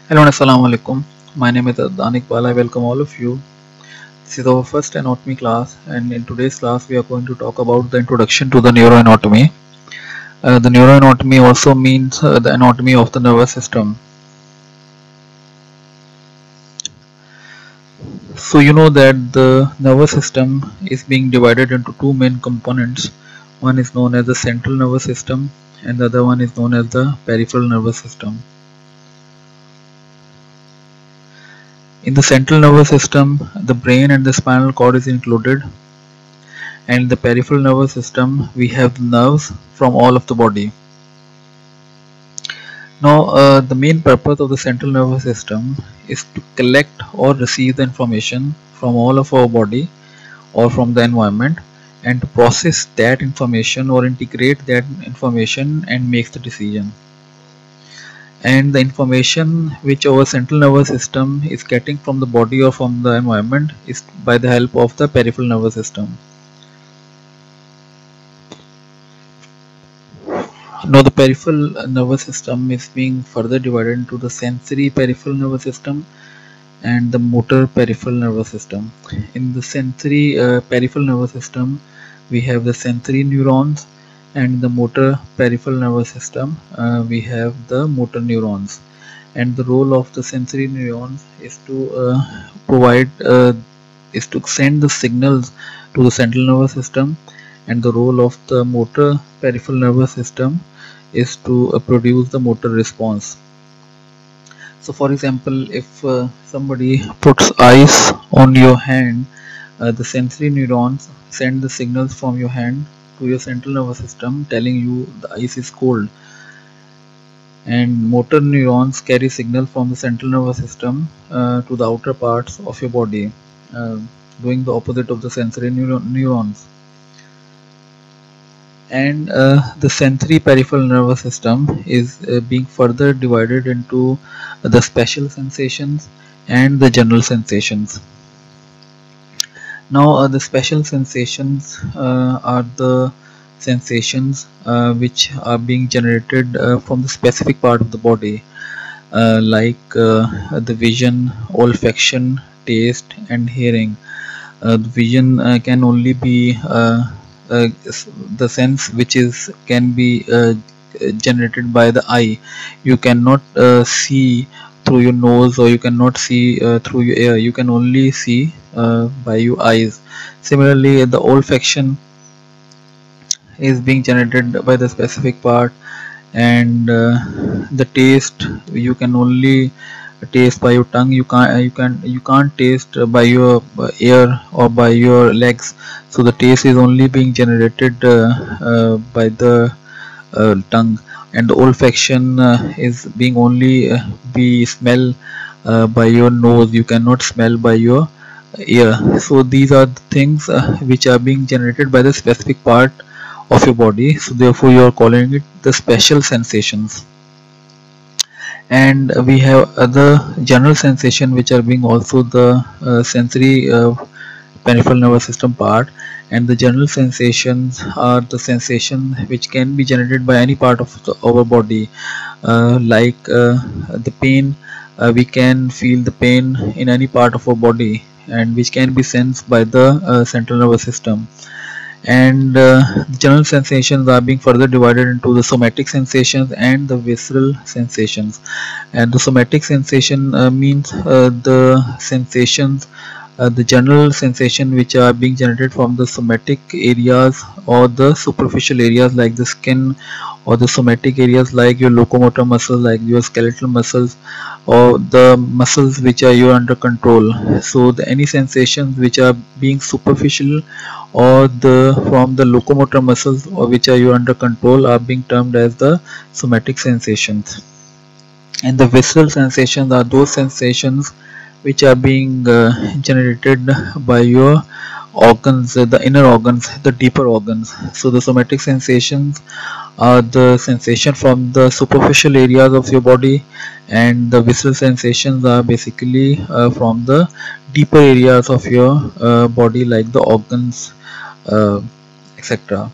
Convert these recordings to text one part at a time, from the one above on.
Hello and Assalamu alaikum. My name is Adnan Iqbal. I welcome all of you. This is our first anatomy class, and in today's class, we are going to talk about the introduction to the neuroanatomy. The neuroanatomy also means the anatomy of the nervous system. So, you know that the nervous system is being divided into two main components. One is known as the central nervous system, and the other one is known as the peripheral nervous system. In the central nervous system, the brain and the spinal cord is included, and in the peripheral nervous system we have the nerves from all of the body. Now the main purpose of the central nervous system is to collect or receive the information from all of our body or from the environment, and to process that information or integrate that information and make the decision. And the information which our central nervous system is getting from the body or from the environment is by the help of the peripheral nervous system. Now the peripheral nervous system is being further divided into the sensory peripheral nervous system and the motor peripheral nervous system. In the sensory peripheral nervous system, we have the sensory neurons, and in the motor peripheral nervous system, we have the motor neurons. And the role of the sensory neurons is to send the signals to the central nervous system, and the role of the motor peripheral nervous system is to produce the motor response. So for example, if somebody puts ice on your hand, the sensory neurons send the signals from your hand to your central nervous system telling you the ice is cold, and motor neurons carry signal from the central nervous system to the outer parts of your body, doing the opposite of the sensory neurons. And the sensory peripheral nervous system is being further divided into the special sensations and the general sensations. Now the special sensations are the sensations which are being generated from the specific part of the body, like the vision, olfaction, taste and hearing. The vision can only be the sense which can be generated by the eye. You cannot see through your nose, or you cannot see through your ear. You can only see by your eyes. Similarly, the olfaction is being generated by the specific part, and the taste you can only taste by your tongue. You can't taste by your ear or by your legs. So the taste is only being generated by the tongue, and the olfaction is being only be smell by your nose. You cannot smell by your ear. So these are the things which are being generated by the specific part of your body, so therefore you are calling it the special sensations. And we have other general sensation which are being also the sensory peripheral nervous system part. And the general sensations are the sensation which can be generated by any part of our body, like the pain. We can feel the pain in any part of our body, and which can be sensed by the central nervous system. And the general sensations are being further divided into the somatic sensations and the visceral sensations. And the somatic sensation means the sensations, the general sensation which are being generated from the somatic areas or the superficial areas like the skin, or the somatic areas like your locomotor muscles, like your skeletal muscles, or the muscles which are you under control. So any sensations which are being superficial or from the locomotor muscles, or which are you under control, are being termed as the somatic sensations. And the visceral sensations are those sensations which are being generated by your organs, the inner organs, the deeper organs. So the somatic sensations are the sensation from the superficial areas of your body, and the visceral sensations are basically from the deeper areas of your body, like the organs, etc.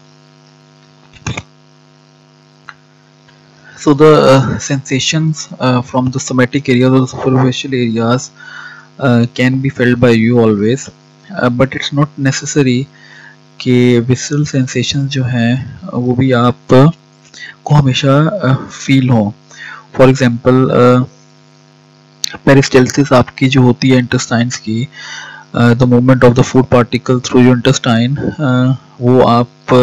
So the sensations from the somatic areas or the superficial areas can be felt by you always, but it's not necessary कि visceral sensations जो हैं वो भी आप को हमेशा feel हो. For example peristalsis आपकी जो होती है इंटेस्टाइन्स की, the movement of the food particle through your intestine, वो आप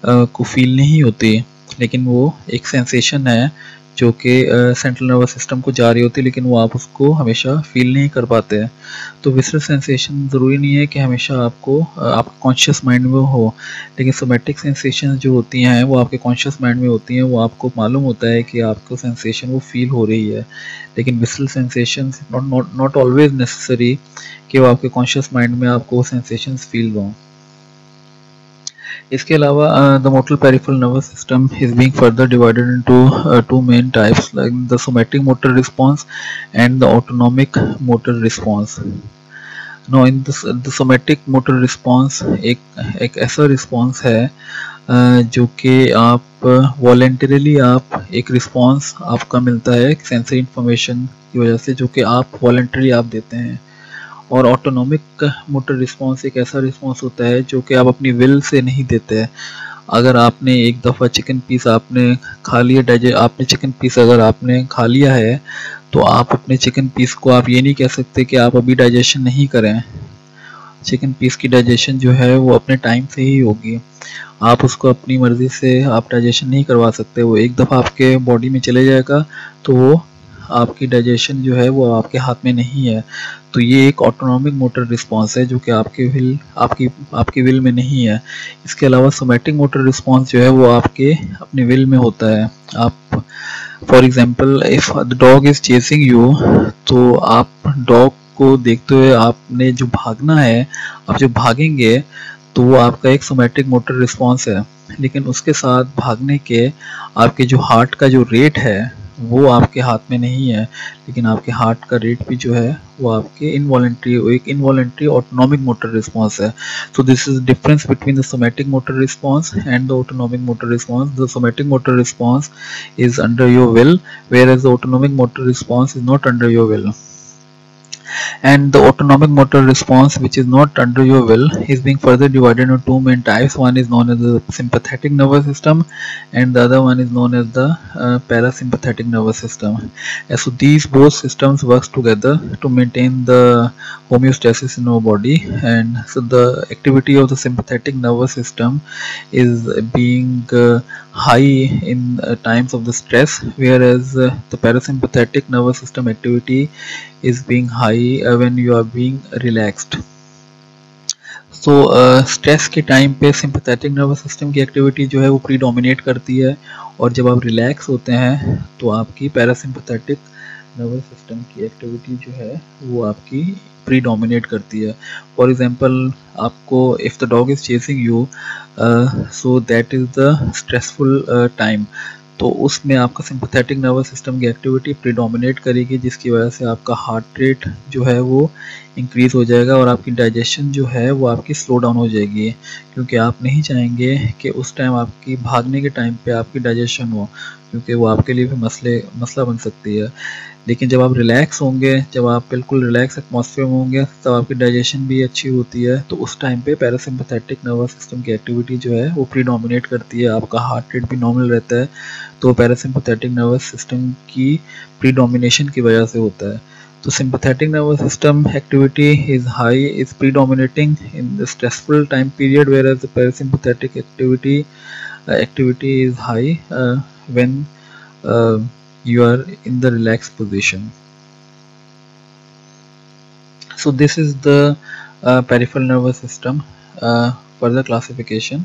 को फील नहीं होती, लेकिन वो एक सेंसेशन है जो कि सेंट्रल नर्वस सिस्टम को जा रही होती है, लेकिन वो आप उसको हमेशा फील नहीं कर पाते हैं. तो विसरल सेंसेशन ज़रूरी नहीं है कि हमेशा आपको आपके कॉन्शियस माइंड में हो, लेकिन सोमैटिक सेंसेशन जो होती हैं वो आपके कॉन्शियस माइंड में होती हैं. वो आपको मालूम होता है कि आपको सेंसेशन वो फील हो रही है, लेकिन visceral sensation not always necessary कि वो आपके कॉन्शियस माइंड में आपको वो सेंसेशंस फील हों. इसके अलावा the motor peripheral nervous system is being further divided into two main types, like the somatic motor response and the autonomic motor response. No in the somatic motor response एक ऐसा response है जो कि आप voluntarily आप एक response आपका मिलता है सेंसरी इंफॉर्मेशन की वजह से, जो कि आप वॉलेंटरी आप देते हैं. और ऑटोनॉमिक मोटर रिस्पॉन्स एक ऐसा रिस्पॉन्स होता है जो कि आप अपनी विल से नहीं देते हैं. अगर आपने एक दफ़ा चिकन पीस आपने खा लिया, आपने चिकन पीस अगर आपने खा लिया है, तो आप अपने चिकन पीस को आप ये नहीं कह सकते कि आप अभी डाइजेशन नहीं करें. चिकन पीस की डाइजेशन जो है वो अपने टाइम से ही होगी. आप उसको अपनी मर्ज़ी से आप डाइजेशन नहीं करवा सकते. वो एक दफ़ा आपके बॉडी में चले जाएगा तो वो आपकी डाइजेशन जो है वो आपके हाथ में नहीं है. तो ये एक ऑटोनॉमिक मोटर रिस्पॉन्स है जो कि आपकी विल में नहीं है. इसके अलावा सोमैटिक मोटर रिस्पॉन्स जो है वो आपके अपने विल में होता है. आप for example if the dog is chasing you, तो आप डॉग को देखते हुए आपने जो भागना है, आप जो भागेंगे तो वो आपका एक सोमैटिक मोटर रिस्पॉन्स है. लेकिन उसके साथ भागने के आपके जो हार्ट का जो रेट है वो आपके हाथ में नहीं है, लेकिन आपके हार्ट का रेट भी जो है वो आपके इनवॉलेंट्री ऑटोनॉमिक मोटर रिस्पॉन्स है. So this is difference between the somatic motor response and the autonomic motor response. The somatic motor response is under your will, whereas the autonomic motor response is not under your will. And the autonomic motor response, which is not under your will, is being further divided into two main types. One is known as the sympathetic nervous system and the other one is known as the parasympathetic nervous system. And so these both systems works together to maintain the homeostasis in our body. And so the activity of the sympathetic nervous system is being high in times of the stress, whereas the parasympathetic nervous system activity is being high when you are being relaxed. So stress के time पे sympathetic nervous system की activity जो है वो predominate करती है, और जब आप रिलैक्स होते हैं तो आपकी पैरासिम्पैथेटिक नर्वस सिस्टम की एक्टिविटी जो है वो आपकी प्रीडोमिनेट करती है. फॉर एग्जांपल आपको if the dog is chasing you, so that is the stressful time, तो उसमें आपका सिंपैथेटिक नर्वस सिस्टम की एक्टिविटी प्रीडोमिनेट करेगी, जिसकी वजह से आपका हार्ट रेट जो है वो इंक्रीज़ हो जाएगा और आपकी डाइजेशन जो है वो आपकी स्लो डाउन हो जाएगी, क्योंकि आप नहीं चाहेंगे कि उस टाइम आपकी भागने के टाइम पे आपकी डाइजेशन हो, क्योंकि वो आपके लिए भी मसला बन सकती है. लेकिन जब आप रिलैक्स होंगे, जब आप बिल्कुल रिलैक्स एटमॉस्फेयर में होंगे, तब आपकी डाइजेशन भी अच्छी होती है. तो उस टाइम पे पैरासिम्पैथेटिक नर्वस सिस्टम की एक्टिविटी जो है वो प्रीडोमिनेट करती है, आपका हार्ट रेट भी नॉर्मल रहता है. तो पैरासिम्पैथेटिक नर्वस सिस्टम की प्रीडोमिनेशन की वजह से होता है. तो sympathetic nervous system activity is high, is predominating in the stressful time period, whereas the parasympathetic activity is high when you are in the relaxed position. So this is the peripheral nervous system further classification.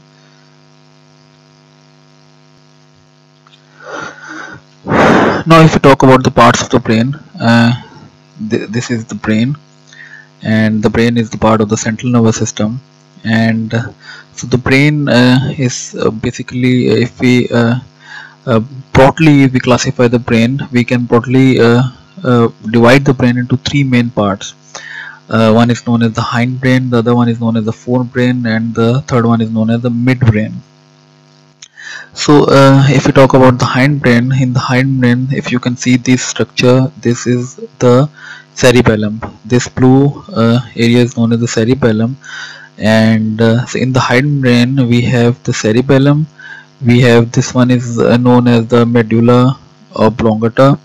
Now if we talk about the parts of the brain, this is the brain, and the brain is the part of the central nervous system. And so the brain is basically, if we broadly we classify the brain, we can broadly divide the brain into three main parts. One is known as the hindbrain, the other one is known as the forebrain, and the third one is known as the midbrain. So if we talk about the hindbrain, in the hindbrain, if you can see this structure, this is the cerebellum. This blue area is known as the cerebellum, and so in the hindbrain we have the cerebellum. We have this one is known as the medulla oblongata,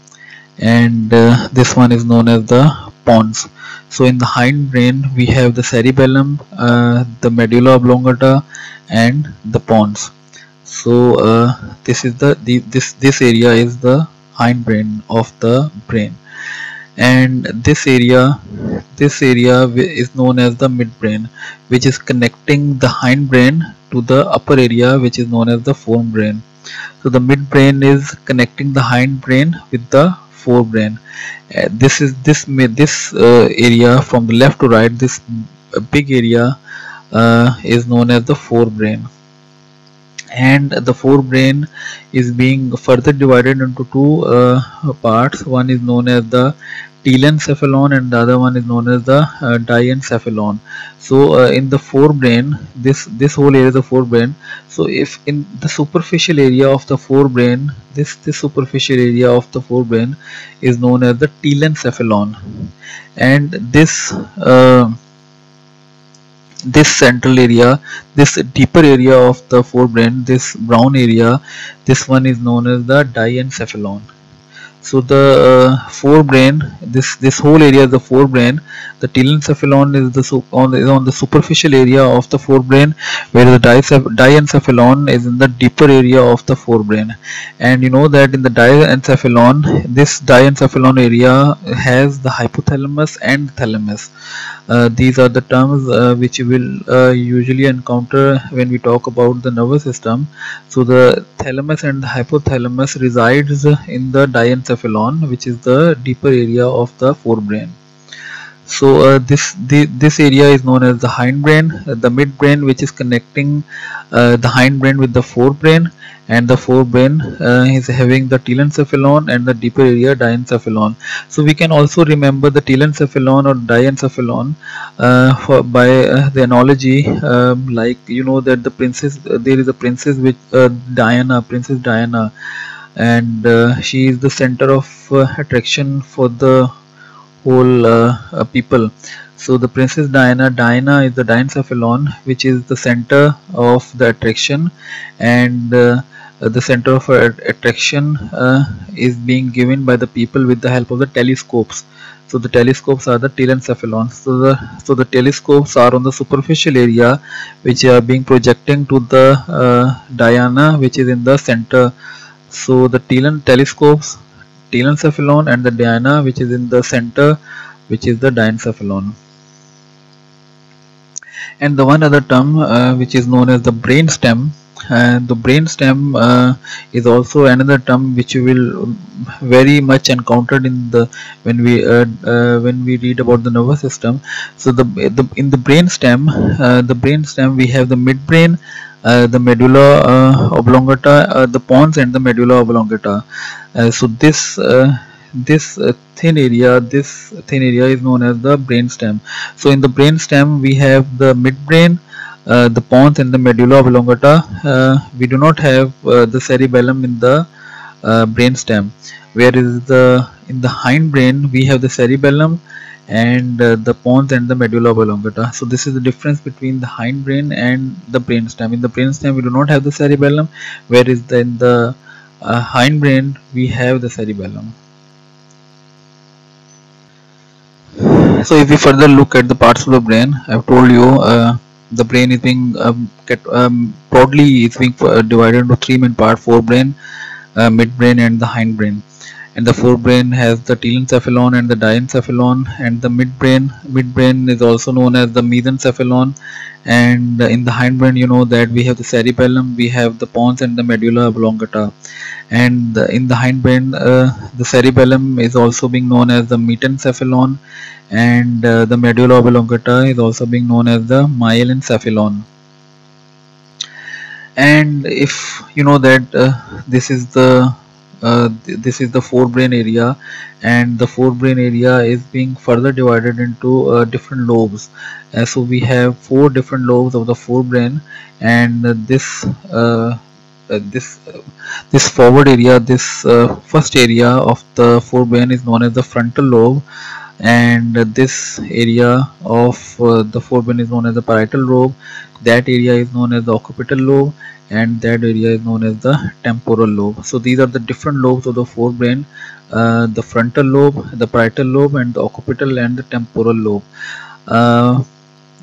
and this one is known as the pons. So in the hindbrain we have the cerebellum, the medulla oblongata, and the pons. So this is this area is the hindbrain of the brain, and this area is known as the midbrain, which is connecting the hindbrain to the upper area, which is known as the forebrain. So the midbrain is connecting the hindbrain with the forebrain. This is this area from the left to right. This big area is known as the forebrain, and the forebrain is being further divided into two parts. One is known as the telencephalon and the other one is known as the diencephalon. So in the forebrain, this whole area is the forebrain. So if in the superficial area of the forebrain, this superficial area of the forebrain is known as the telencephalon, and this central area, this deeper area of the forebrain, this brown area, this one is known as the diencephalon. So the forebrain, this whole area is the forebrain. The telencephalon is on the superficial area of the forebrain, where the diencephalon is in the deeper area of the forebrain. And you know that in the diencephalon, this diencephalon area has the hypothalamus and thalamus. These are the terms which you will usually encounter when we talk about the nervous system. So the thalamus and the hypothalamus resides in the diencephalon, which is the deeper area of the forebrain. So this area is known as the hindbrain, the midbrain, which is connecting the hindbrain with the forebrain, and the forebrain is having the telencephalon and the deeper area diencephalon. So we can also remember the telencephalon or diencephalon by the analogy, like you know that the princess, there is a princess which Diana, Princess Diana, and she is the center of attraction for the whole people. So the Princess Diana, Diana is the diencephalon, which is the center of the attraction, and the center of attraction is being given by the people with the help of the telescopes. So the telescopes are the telencephalon. So the telescopes are on the superficial area, which are being projecting to the Diana, which is in the center. So the telescopes, telencephalon, and the Diana, which is in the center, which is the diencephalon. And the one other term which is known as the brainstem. The brainstem is also another term which you will very much encountered in the when we read about the nervous system. So in the brainstem we have the midbrain, the medulla oblongata, the pons, and the medulla oblongata. So this thin area is known as the brainstem. So in the brainstem we have the midbrain, the pons, and the medulla oblongata. We do not have the cerebellum in the brainstem, whereas in the hindbrain we have the cerebellum and the pons and the medulla oblongata. So this is the difference between the hindbrain and the brainstem. In the brainstem we do not have the cerebellum, whereas in the hindbrain we have the cerebellum. So if we further look at the parts of the brain, I've told you the brain is being broadly it's being divided into three main parts: forebrain, midbrain, and the hindbrain. And the forebrain has the telencephalon and the diencephalon, and the midbrain is also known as the mesencephalon. And in the hindbrain, you know that we have the cerebellum, we have the pons, and the medulla oblongata. And in the hindbrain, the cerebellum is also being known as the metencephalon, and the medulla oblongata is also being known as the myelencephalon. And if you know that this is the forebrain area, and the forebrain area is being further divided into different lobes. So we have 4 different lobes of the forebrain, and this this forward area, this first area of the forebrain is known as the frontal lobe, and this area of the forebrain is known as the parietal lobe. That area is known as the occipital lobe, and that area is known as the temporal lobe. So these are the different lobes of the forebrain: the frontal lobe, the parietal lobe, and the occipital and the temporal lobe.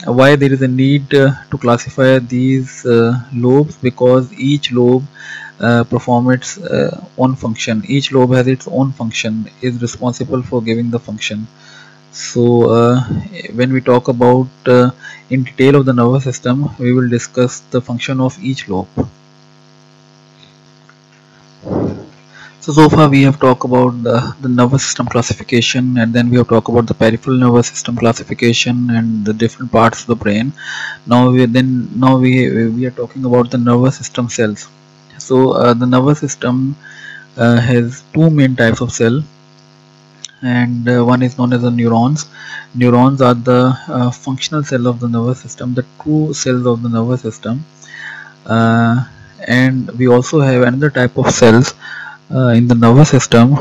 Why there is a need to classify these lobes? Because each lobe perform its own function. Each lobe has its own function, is responsible for giving the function. So when we talk about in detail of the nervous system, we will discuss the function of each lobe. So far we have talked about the nervous system classification, and then we have talked about the peripheral nervous system classification and the different parts of the brain. Now we are talking about the nervous system cells. So the nervous system has two main types of cell, and one is known as the neurons. Neurons are the functional cell of the nervous system, the true cells of the nervous system. And we also have another type of cells in the nervous system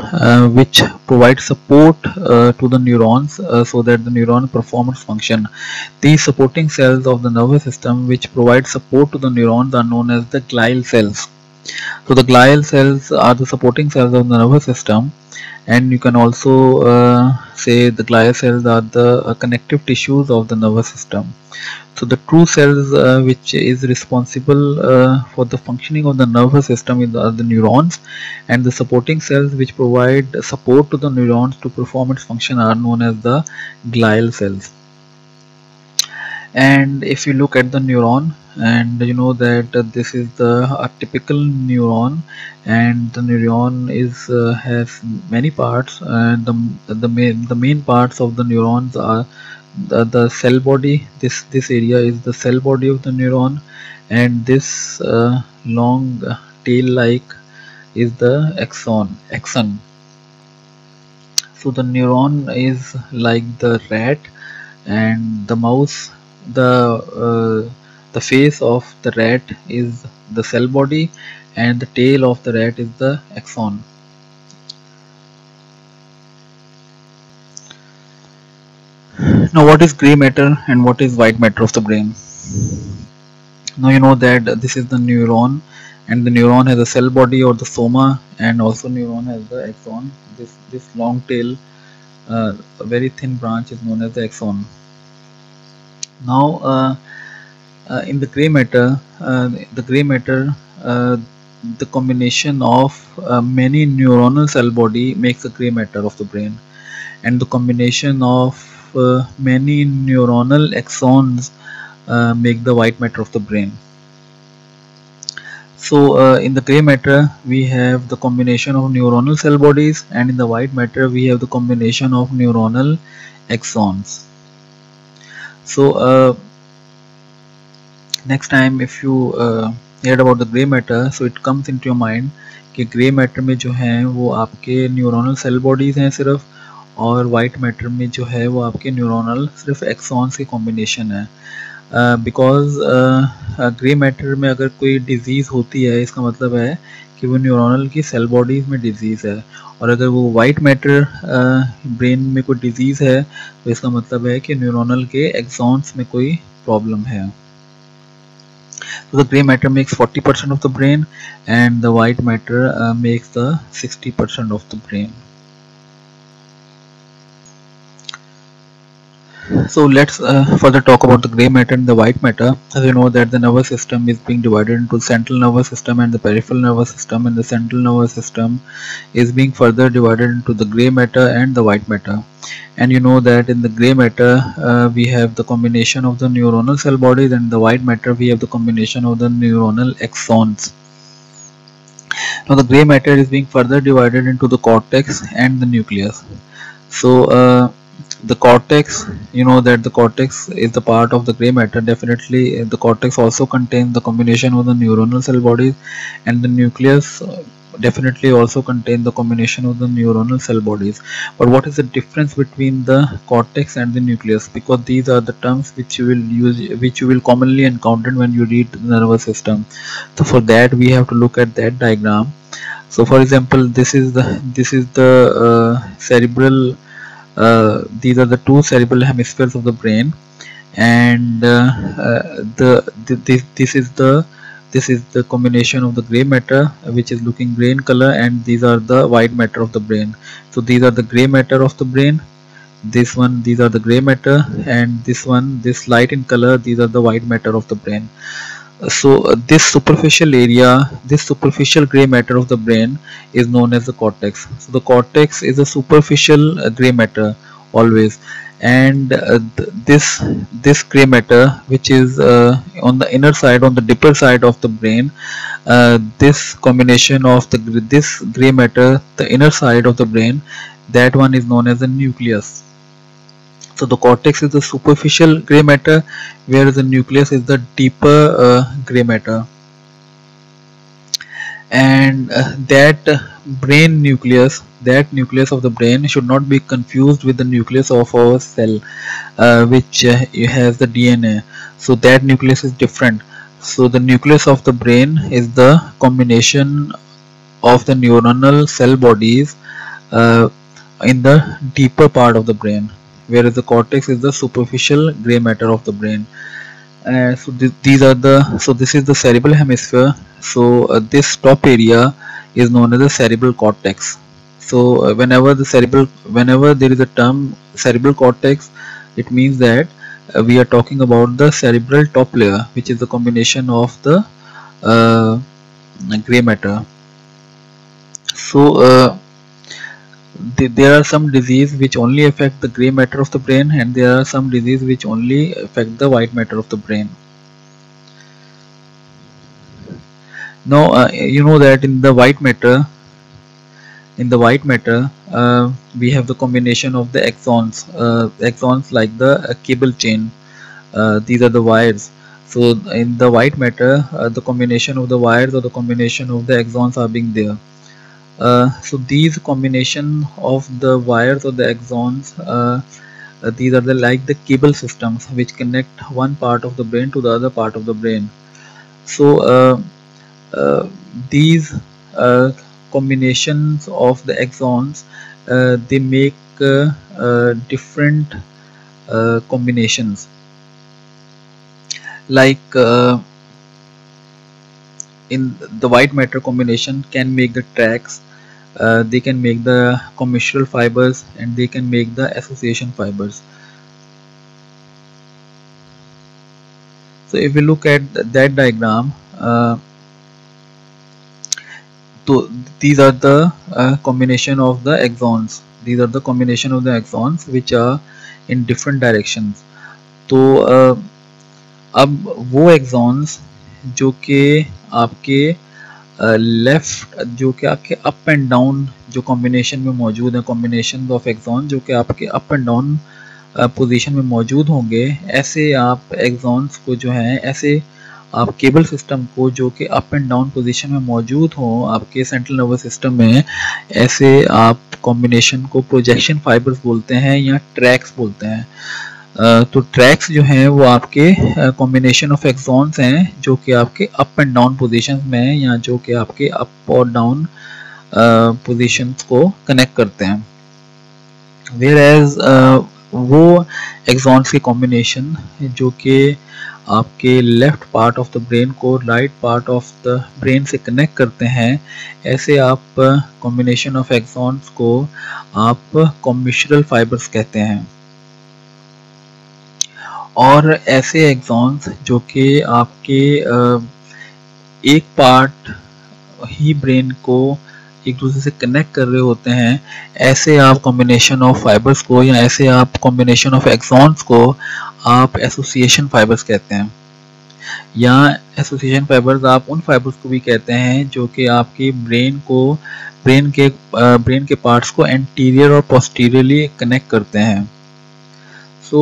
which provide support to the neurons so that the neuron perform its function. These supporting cells of the nervous system which provide support to the neurons are known as the glial cells. So the glial cells are the supporting cells of the nervous system, and you can also say the glial cells are the connective tissues of the nervous system. So the true cells which is responsible for the functioning of the nervous system are the neurons, and the supporting cells which provide support to the neurons to perform its function are known as the glial cells. And if you look at the neuron, and you know that this is a typical neuron, and the neuron is has many parts, and the main parts of the neurons are the cell body. This area is the cell body of the neuron, and this long tail like is the axon. So the neuron is like the rat, and the mouse, the face of the rat is the cell body, and the tail of the rat is the axon. Now what is gray matter and what is white matter of the brain? Now you know that this is the neuron, and the neuron has a cell body or the soma, and also neuron has the axon. This long tail, a very thin branch is known as the axon. Now in the gray matter, the combination of many neuronal cell body makes the gray matter of the brain, and the combination of many neuronal axons make the white matter of the brain. So in the gray matter we have the combination of neuronal cell bodies, and in the white matter we have the combination of neuronal axons. So next time if you heard about the gray matter, so it comes into your mind कि grey matter में जो है वो आपके neuronal cell bodies हैं सिर्फ, और white matter में जो है वो आपके न्यूरोनल सिर्फ एक्सॉन्स के कॉम्बिनेशन है. बिकॉज ग्रे मैटर में अगर कोई डिजीज़ होती है, इसका मतलब है कि वो न्यूरोनल की सेल बॉडीज़ में डिजीज़ है, और अगर वो वाइट मैटर ब्रेन में कोई डिजीज़ है तो इसका मतलब है कि न्यूरोनल के एक्सॉन्स में कोई प्रॉब्लम है. So the gray matter makes 40% of the brain, and the white matter makes the 60% of the brain. So let's further talk about the gray matter and the white matter. As you know that the nervous system is being divided into central nervous system and the peripheral nervous system, and the central nervous system is being further divided into the gray matter and the white matter. And you know that in the gray matter we have the combination of the neuronal cell bodies, and the white matter we have the combination of the neuronal axons. Now the gray matter is being further divided into the cortex and the nucleus. So the cortex, you know that the cortex is the part of the gray matter. Definitely the cortex also contains the combination of the neuronal cell bodies, and the nucleus definitely also contain the combination of the neuronal cell bodies. But what is the difference between the cortex and the nucleus? Because these are the terms which you will use, which you will commonly encounter when you read the nervous system. So for that we have to look at that diagram. So for example, this is the cerebral these are the two cerebral hemispheres of the brain, and this is the combination of the gray matter, which is looking gray in color, and these are the white matter of the brain. So these are the gray matter of the brain, these are the gray matter, and this light in color, these are the white matter of the brain. So this superficial area, this superficial gray matter of the brain is known as the cortex. So the cortex is a superficial gray matter always, and this gray matter, which is on the inner side, on the deeper side of the brain, this combination of this gray matter, the inner side of the brain, that one is known as the nucleus. So the cortex is the superficial gray matter, whereas the nucleus is the deeper gray matter. And that nucleus of the brain should not be confused with the nucleus of our cell, which has the DNA. So that nucleus is different. So the nucleus of the brain is the combination of the neuronal cell bodies in the deeper part of the brain, whereas the cortex is the superficial gray matter of the brain. So this is the cerebral hemisphere. So this top area is known as the cerebral cortex. So whenever there is a term cerebral cortex, it means that we are talking about the cerebral top layer, which is the combination of the gray matter. So there are some diseases which only affect the gray matter of the brain, and there are some diseases which only affect the white matter of the brain. Now you know that in the white matter we have the combination of the axons like the cable chain. These are the wires. So in the white matter, the combination of the wires or the combination of the axons are being there. So these combination of the wires or the axons, these are like the cable systems which connect one part of the brain to the other part of the brain. So these combinations of the axons, they make different combinations, like in the white matter combination can make the tracks, they can make the commissural fibers, and they can make the association fibers. So if we look at that diagram, so these are the combination of the axons. These are the combination of the axons which are in different directions. तो अब वो exons जो कि आपके left, जो कि आपके up and down जो कॉम्बिनेशन में मौजूद है, कॉम्बिनेशन ऑफ एक्सॉन जो कि आपके अप एंड डाउन पोजीशन में मौजूद होंगे, ऐसे आप एक्सॉन्स को जो है, ऐसे आप केबल सिस्टम को जो कि अप एंड डाउन पोजीशन में मौजूद हो आपके सेंट्रल नर्वस सिस्टम में, ऐसे आप कॉम्बिनेशन को प्रोजेक्शन फाइबर्स बोलते हैं या ट्रैक्स बोलते हैं. तो ट्रैक्स जो हैं वो आपके कॉम्बिनेशन ऑफ एक्सॉन्स हैं जो कि आपके अप एंड डाउन पोजीशंस में, या जो कि आपके अप और डाउन पोजीशंस को कनेक्ट करते हैं. वेयर एज वो एक्सॉन्स के कॉम्बिनेशन जो कि आपके left part of the brain को right part of the brain से कनेक्ट करते हैं, ऐसे आप कॉम्बिनेशन ऑफ एक्सॉन्स को आप कॉम्बिशरल फाइबर्स कहते हैं. और ऐसे एक्सॉन्स जो कि आपके एक पार्ट ही ब्रेन को एक दूसरे से कनेक्ट कर रहे होते हैं, ऐसे आप कॉम्बिनेशन ऑफ फाइबर्स को, या ऐसे आप कॉम्बिनेशन ऑफ एक्सॉन्स को आप एसोसिएशन फाइबर्स कहते हैं. या एसोसिएशन फाइबर्स आप उन फाइबर्स को भी कहते हैं जो कि आपके ब्रेन के पार्ट्स को एंटीरियर और पोस्टीरियरली कनेक्ट करते हैं. So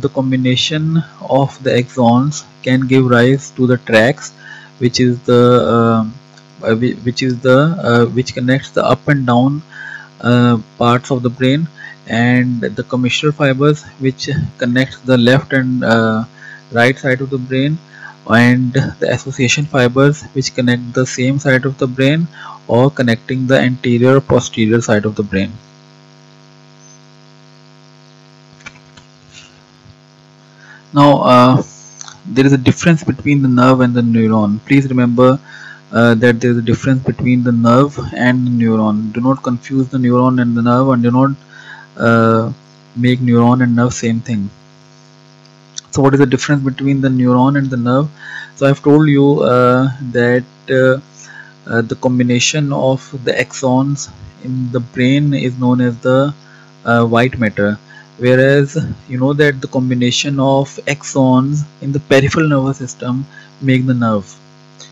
the combination of the axons can give rise to the tracks, which is the which is the which connects the up and down parts of the brain, and the commissural fibers which connects the left and right side of the brain, and the association fibers which connect the same side of the brain or connecting the anterior posterior side of the brain. Now there is a difference between the nerve and the neuron. Please remember that there is a difference between the nerve and the neuron. Do not confuse the neuron and the nerve, and do not make neuron and nerve same thing. So what is the difference between the neuron and the nerve? So I've told you that the combination of the axons in the brain is known as the white matter, whereas you know that the combination of axons in the peripheral nervous system make the nerve.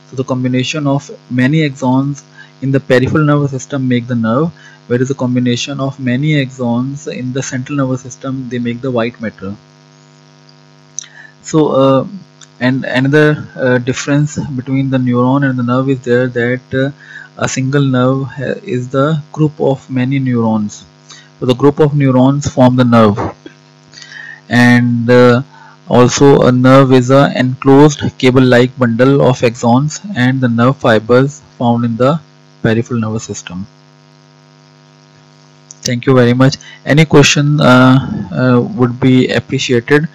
So the combination of many axons in the peripheral nervous system make the nerve, whereas the combination of many axons in the central nervous system, they make the white matter. So and another difference between the neuron and the nerve is there, that a single nerve is the group of many neurons. So the group of neurons form the nerve, and also a nerve is an enclosed cable-like bundle of axons and the nerve fibers found in the peripheral nervous system. Thank you very much. Any question would be appreciated.